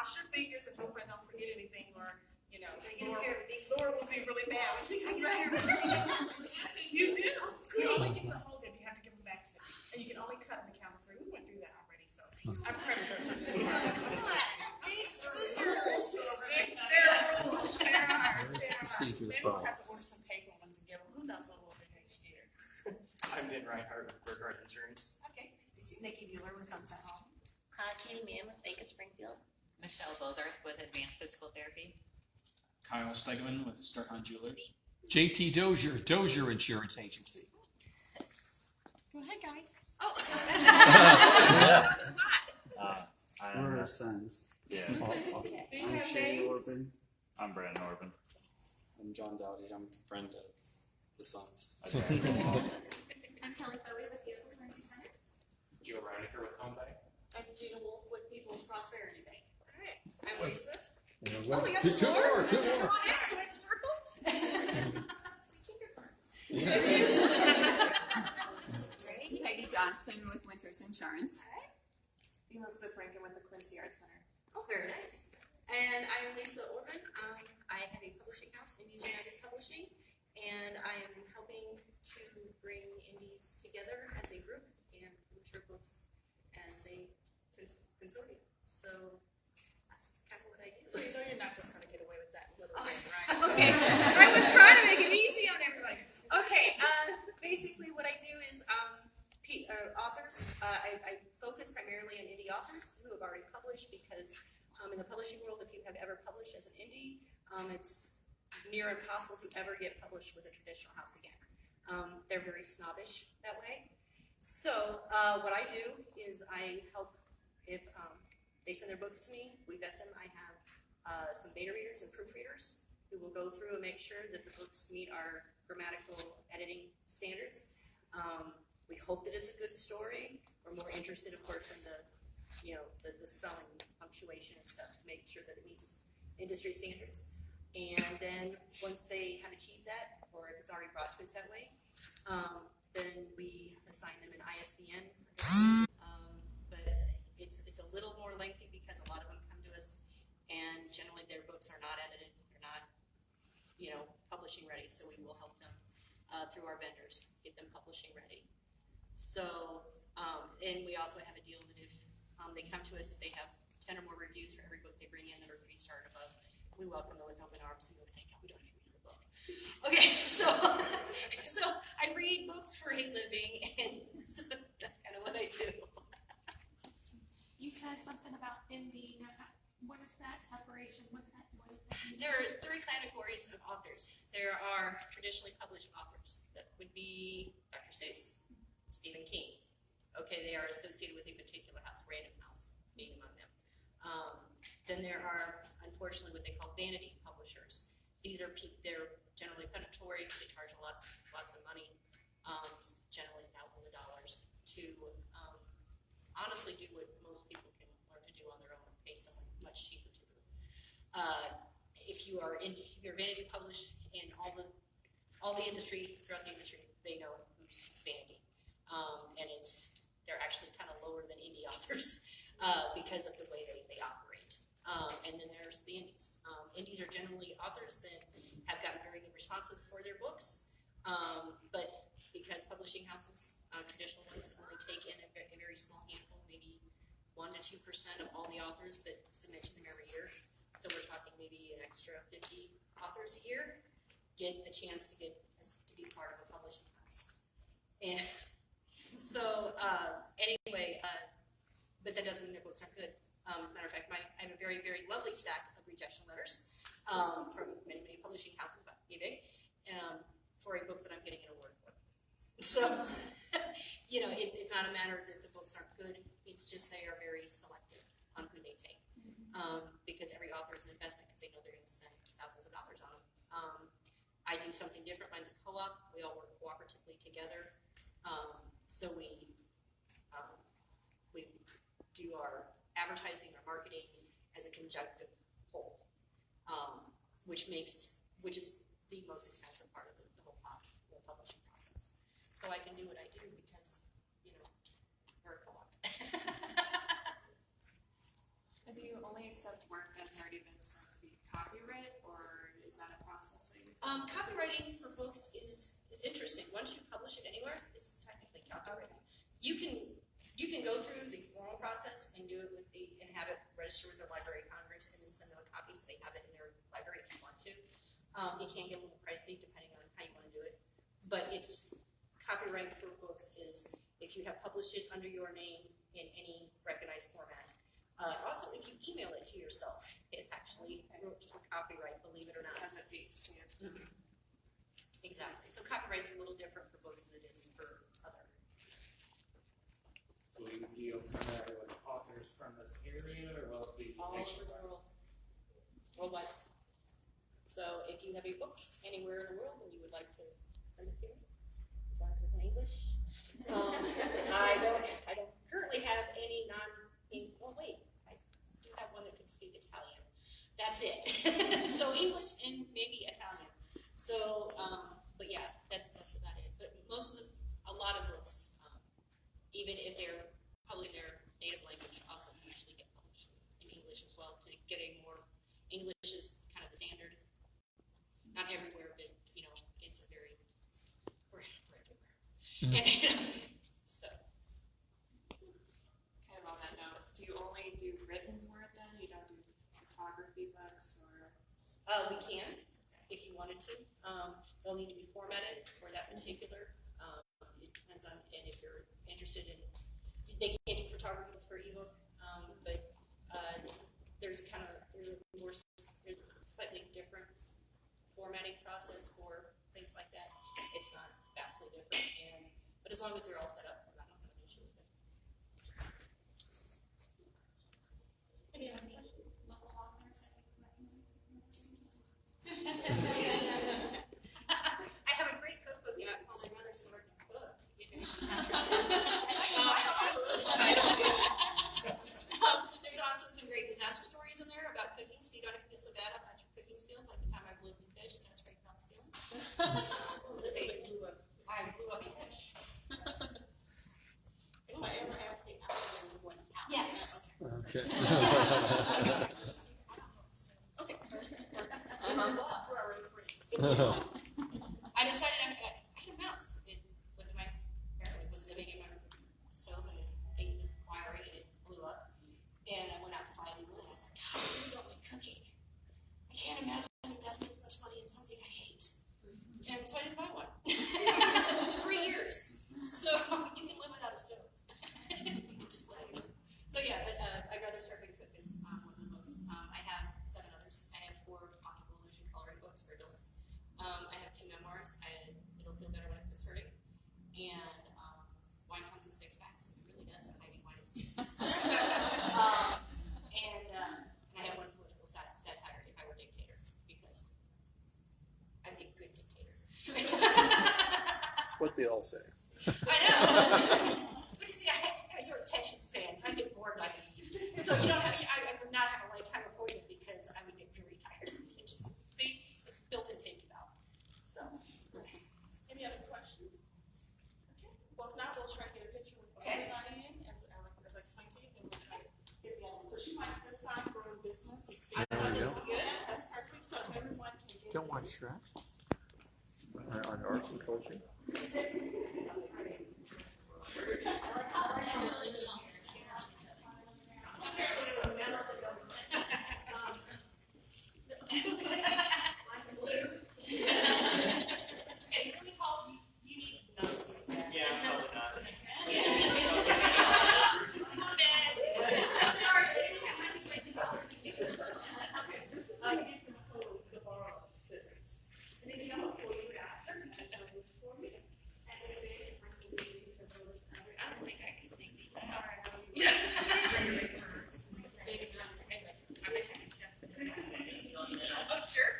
cross your fingers and hope I don't forget anything, or Laura will be really mad when she comes back. You do. You only get to hold them. You have to give them back to them, and you can only cut on the count of 3. We went through that already, so I'm prepped for this. Big scissors. There are rules. There are. Maybe we'll have to order some paper ones and give them. Who knows what we'll do next year? I'm Ben Reinhardt with Burkhardt Insurance. Okay. Nikki Mueller with Sunset Home. Katie Mann with Bank of Springfield. Michelle Bozarth with Advanced Physical Therapy. Kyle Stegman with Starkon Jewelers. JT Dozier, Dozier Insurance Agency. Go ahead, guys. Oh. We're our sons. Yeah. Do you I'm have Shane names? Orban. I'm Brad Norman. I'm John Dowdy. I'm a friend of the Suns. I'm Kelly Foley with Vehicle Currency Center. Joe Reiniger with Home Bank. I'm Gina Wolf with People's Prosperity Bank. All right. I'm Lisa. Oh, we got two some more. Come on in. Do I have a circle? Keep your card. Great. Heidi Johnston with Winters Insurance. Elizabeth Rankin with the Quincy Arts Center. Oh, very nice. And I'm Lisa Orban. I have a publishing house, Indies United Publishing, and I am helping to bring indies together as a group and mature books as a consortium. So that's kind of what I do. So you know you're not just going to get away with that little bit, right? Okay. I was trying to make it easy on everybody. Okay. Basically, what I do is authors. I focus primarily on indie authors who have already published, because in the publishing world, if you have ever published as an indie, it's near impossible to ever get published with a traditional house again. They're very snobbish that way. So what I do is I help, if they send their books to me, we vet them. I have some beta readers and proofreaders who will go through and make sure that the books meet our grammatical editing standards. We hope that it's a good story. We're more interested, of course, in the spelling, punctuation, and stuff to make sure that it meets industry standards. And then once they have achieved that, or if it's already brought to us that way, then we assign them an ISBN. But it's a little more lengthy because a lot of them come to us, and generally their books are not edited. They're not, publishing ready. So we will help them through our vendors get them publishing ready. So, and we also have a deal that if they come to us, if they have 10 or more reviews for every book they bring in that are 3-star and above, we welcome them with open arms and go, thank God we don't have to read the book. Okay, so I read books for a living, and so that's kind of what I do. You said something about indie. What is that separation? What is that? There are 3 categories of authors. There are traditionally published authors. That would be Dr. Seuss, Stephen King. Okay, they are associated with a particular house, Random House being among them. Then there are, unfortunately, what they call vanity publishers. These are they're generally predatory. They charge lots of money, generally thousands of dollars, to honestly do what most people can learn to do on their own and pay someone much cheaper to do. If you're vanity published, and all the industry, throughout the industry, they know who's vanity. And they're actually kind of lower than indie authors because of the way they operate. And then there's the indies. Indies are generally authors that have gotten very good responses for their books, but because publishing houses, traditional ones, only take in a very small handful, maybe 1 to 2% of all the authors that submit to them every year. So we're talking maybe an extra 50 authors a year get a chance to be part of a publishing house. And so anyway, but that doesn't mean their books aren't good. As a matter of fact, I have a very, very lovely stack of rejection letters from many, many publishing houses, about eBay, for a book that I'm getting an award for. So, it's not a matter that the books aren't good. It's just they are very selective on who they take. Because every author is an investment, because they know they're going to spend thousands of dollars on them. I do something different. Mine's a co-op. We all work cooperatively together. So we do our advertising, our marketing as a conjunctive whole, which is the most expensive part of the whole publishing process. So I can do what I do because, we're a co-op. Do you only accept work that's already been sent to be copyright, or is that a processing? Copywriting for books is interesting. Once you publish it anywhere, it's technically copyrighted. You can go through the formal process and do it with and have it register with the Library of Congress and then send them a copy so they have it in their library if you want to. It can get a little pricey depending on how you want to do it. But it's copyright for books is if you have published it under your name in any recognized format. Also, if you email it to yourself, it actually works for copyright, believe it or not. It has a date stamp. Mm-hmm. Exactly. So copyright's a little different for books than it is for other. So we deal primarily with authors from this area, or will it be All over the nationwide? world. Worldwide. So if you have a book anywhere in the world and you would like to send it to me, as long as it's in English. I don't currently have any well wait, I do have one that can speak Italian. That's it. So English and maybe Italian. So, but yeah, that's about it. But a lot of books, even if they're probably their native language, also usually get published in English as well to get a more, English is kind of the standard. Not everywhere, but it's a very, we're everywhere. And, so. Kind of on that note, do you only do written word then? You don't do photography books or? We can, if you wanted to. They'll need to be formatted for that particular. It depends on, and if you're interested in, they can do photography for ebook, but there's a slightly different formatting process for things like that. It's not vastly different, but as long as they're all set up, I don't have an issue with it. Any other questions? Local authors that you recommend? I have a great cookbook that I call my brother's Northern Cook. There's also some great disaster stories in there about cooking, so you don't have to feel so bad about your cooking skills. Like the time I blew up the fish, that's great about stealing. I blew up a fish. Am I ever asking out of one house? Yes. Okay. Okay. Uh-huh. We're already friends. I decided I had a mouse. It was my apparently was living in my stove and it ate the wiring and it blew up. And I went out to buy a new one. I was like, God, I really don't like cooking. I can't imagine investing this much money in something I hate. And so I didn't buy one. 3 years. So you can live without a stove. So yeah, but I'd rather start to cook is one of the books. I have 7 others. I have 4 optical illusion coloring books for adults. I have 2 memoirs. It'll feel better when it gets hurting. And wine comes in 6 packs. It really does. I need wine in 6 packs. And I have 1 political satire if I were dictator, because I'd be a good dictator. That's what they all say. I know. But you see, I have a short attention span, so I get bored by these. So I would not have a lifetime appointment because I would get very tired. See, it's built-in safety valve. So. Any other questions? Okay. Well, if not, we'll try to get a picture with Okay. everybody in, as I explained to you, and we'll try to get the other. So she might spend time growing business. I thought this go. was good. Yeah, that's perfect, so everyone can get. Don't watch Shrek. On arts and culture. Okay, let me call you. You need no. Yeah, probably not. So I get to pull the borrow scissors. And then I'm gonna pull you out. For me. And then they can bring you the bullets. I don't think I can sneak these out. All right, I'll use it. Oh, sure.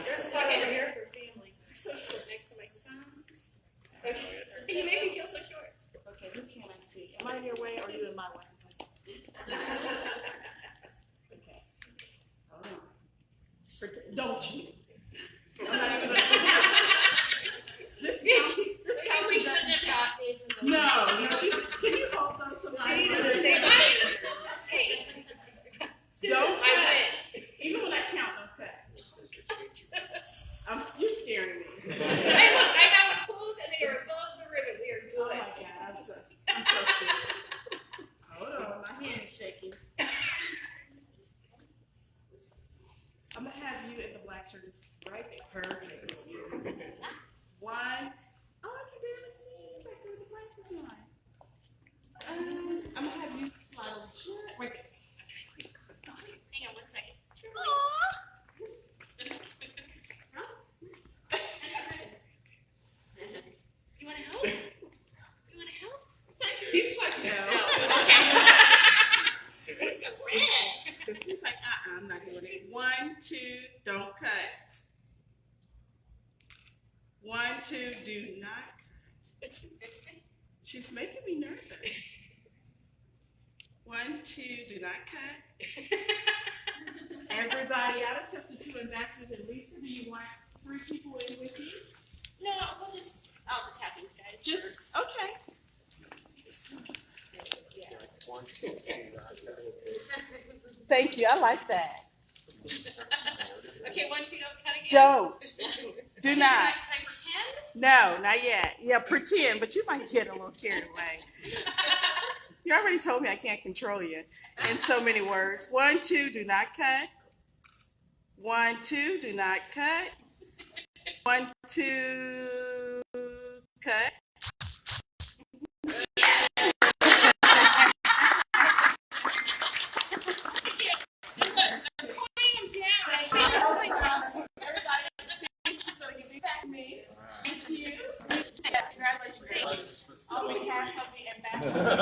There's one over here for family. So short next to my sons. Okay. You make me feel so short. Okay, who can I see? Am I in your way or are you in my way? Okay. All right. Don't cheat. This is two, do not. She's making me nervous. 1, 2, do not cut. Everybody out except the two ambassadors and Lisa, do you want 3 people in with you? No, I'll just have these guys. Just, okay. Thank you, I like that. Okay, 1, 2, don't cut again. Don't, do not. Can I pretend? No, not yet. Yeah, pretend, but you might get a little carried away. You already told me I can't control you in so many words. 1, 2, do not cut. 1, 2, do not cut. 1, 2, cut. She's gonna give me back to me. Thank you. Congratulations. On behalf of the ambassador.